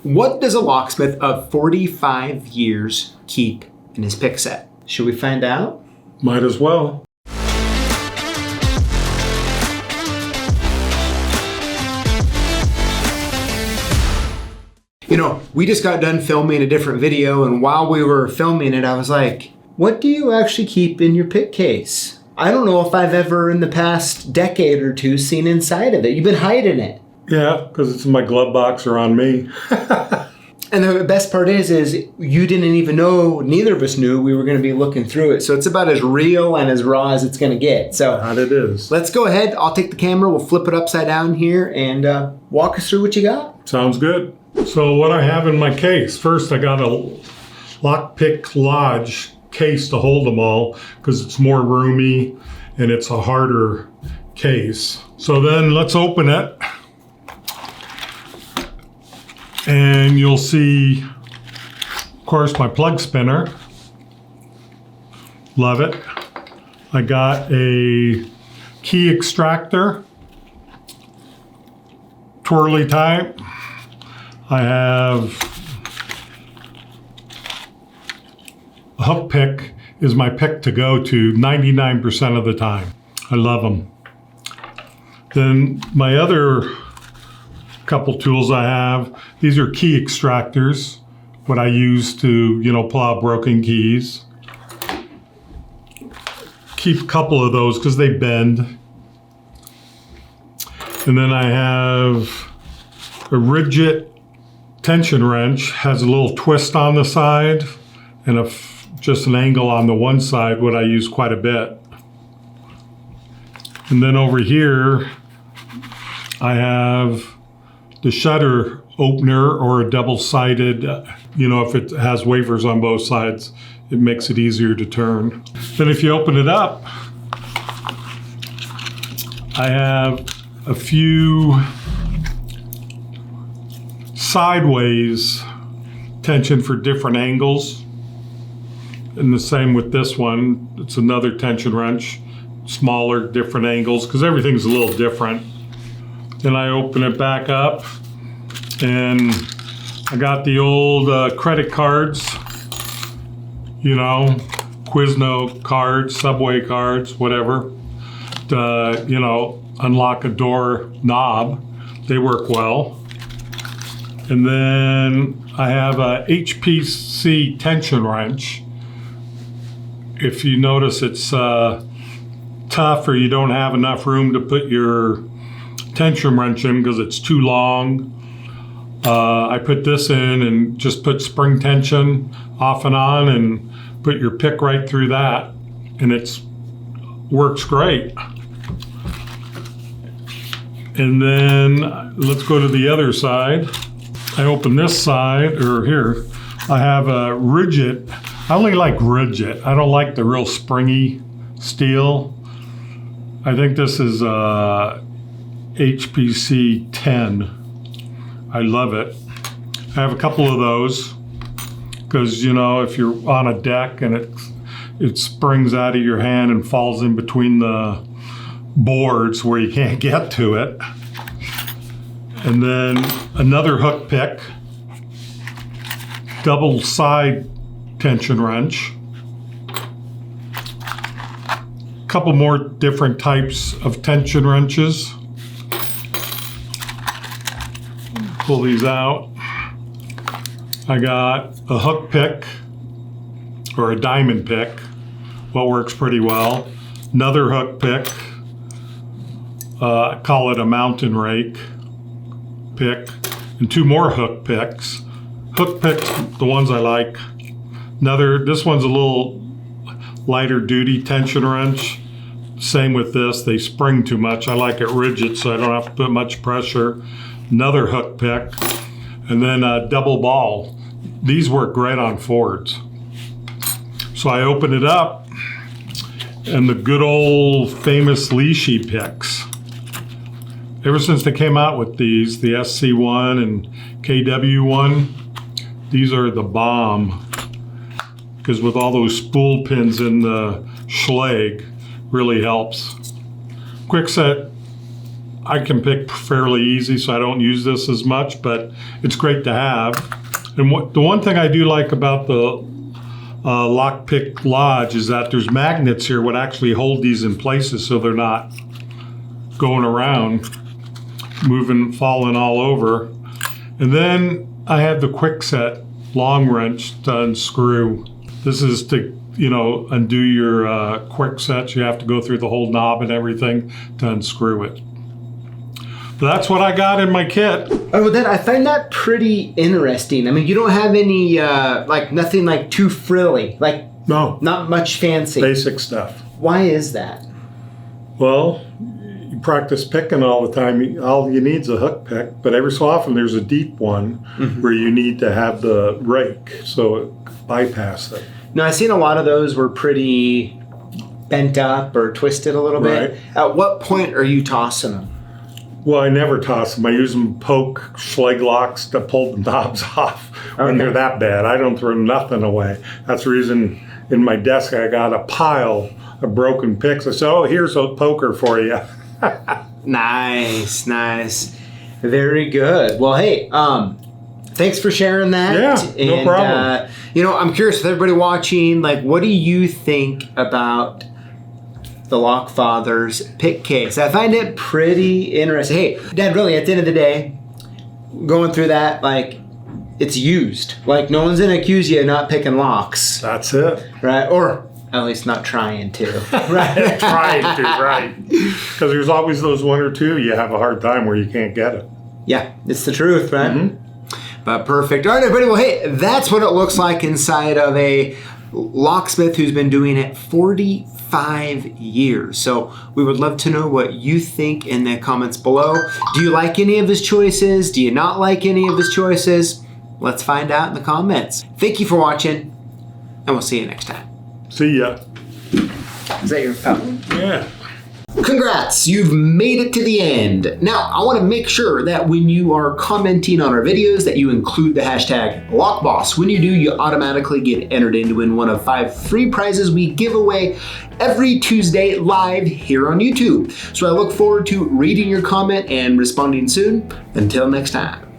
What does a locksmith of 45 years keep in his pick set? Should we find out? Might as well. You know, we just got done filming a different video, and while we were filming it, I was like, what do you actually keep in your pick case? I don't know if I've ever in the past decade or two seen inside of it. You've been hiding it. Yeah, because it's in my glove box or on me. And the best part is you didn't even know, neither of us knew we were going to be looking through it. So it's about as real and as raw as it's going to get. So That it is. let's go ahead. I'll take the camera. We'll flip it upside down here and walk us through what you got. Sounds good. So what I have in my case, first I got a lockpick lodge case to hold them all because it's more roomy and it's a harder case. So then let's open it. And you'll see, of course, my plug spinner. Love it. I got a key extractor, twirly type. I have a hook pick is my pick to go to 99% of the time. I love them. Then my other couple tools I have, these are key extractors, what I use to, pull out broken keys. Keep a couple of those because they bend. And then I have a rigid tension wrench, has a little twist on the side and just an angle on the one side, what I use quite a bit. And then over here, I have the shutter opener or a double-sided, if it has wafers on both sides, it makes it easier to turn. Then if you open it up, I have a few sideways tension for different angles. And the same with this one. It's another tension wrench, smaller, different angles, because everything's a little different. Then I open it back up and I got the old credit cards, Quizno cards, Subway cards, whatever, to, unlock a door knob. They work well. And then I have a HPC tension wrench. If you notice, it's tough or you don't have enough room to put your tension wrench in because it's too long. I put this in and just put spring tension off and on and put your pick right through that, and it works great. And then let's go to the other side. I open this side, or here, I have a rigid. I only like rigid. I don't like the real springy steel. I think this is HPC 10. I love it. I have a couple of those because, if you're on a deck and it springs out of your hand and falls in between the boards where you can't get to it. And then another hook pick, double side tension wrench. A couple more different types of tension wrenches. Pull these out. I got a hook pick or a diamond pick, what works pretty well. Another hook pick, I call it a mountain rake pick, and two more hook picks. Hook picks, the ones I like. This one's a little lighter duty tension wrench. Same with this, they spring too much. I like it rigid so I don't have to put much pressure. Another hook pick, and then a double ball. These work great on Fords. So I open it up, and the good old famous Leashy picks. Ever since they came out with these, the SC1 and KW1, these are the bomb. Because with all those spool pins in the Schlag, really helps. Quick set I can pick fairly easy, so I don't use this as much, but it's great to have. And the one thing I do like about the Lockpick Lodge is that there's magnets here that actually hold these in places so they're not going around, moving, falling all over. And then I have the quick set long wrench to unscrew. This is to, you know, undo your quick sets. You have to go through the whole knob and everything to unscrew it. But that's what I got in my kit. Oh, then I find that pretty interesting. I mean, you don't have any, like nothing like too frilly, like No, not much fancy. basic stuff. Why is that? Well, you practice picking all the time. All you need is a hook pick, but every so often there's a deep one where you need to have the rake, so it bypass it. No, I've seen a lot of those were pretty bent up or twisted a little bit. Right. At what point are you tossing them? Well, I never toss them. I use them poke schleg locks to pull the knobs off when they're that bad. I don't throw nothing away. That's the reason in my desk I got a pile of broken picks. I said, oh, here's a poker for you. Nice, nice. Very good. Well, hey, thanks for sharing that. Yeah, no problem. You know, I'm curious with everybody watching, like, what do you think about the Lockfathers pick case? I find it pretty interesting. Hey, Dad, really, at the end of the day, going through that, like, it's used. Like, no one's gonna accuse you of not picking locks, That's it. right? Or at least not trying to, right? Trying to, right. Because there's always those one or two you have a hard time where you can't get it. Yeah, it's the truth, right? Mm-hmm. But perfect. All right, everybody. Well, hey, that's what it looks like inside of a locksmith who's been doing it 45 years. So we would love to know what you think in the comments below. Do you like any of his choices? Do you not like any of his choices? Let's find out in the comments. Thank you for watching, and we'll see you next time. See ya. Is that your phone? Yeah. Congrats, you've made it to the end. Now, I want to make sure that when you are commenting on our videos that you include the hashtag Lockboss. When you do, you automatically get entered in to win one of 5 free prizes we give away every Tuesday live here on YouTube. So I look forward to reading your comment and responding soon. Until next time.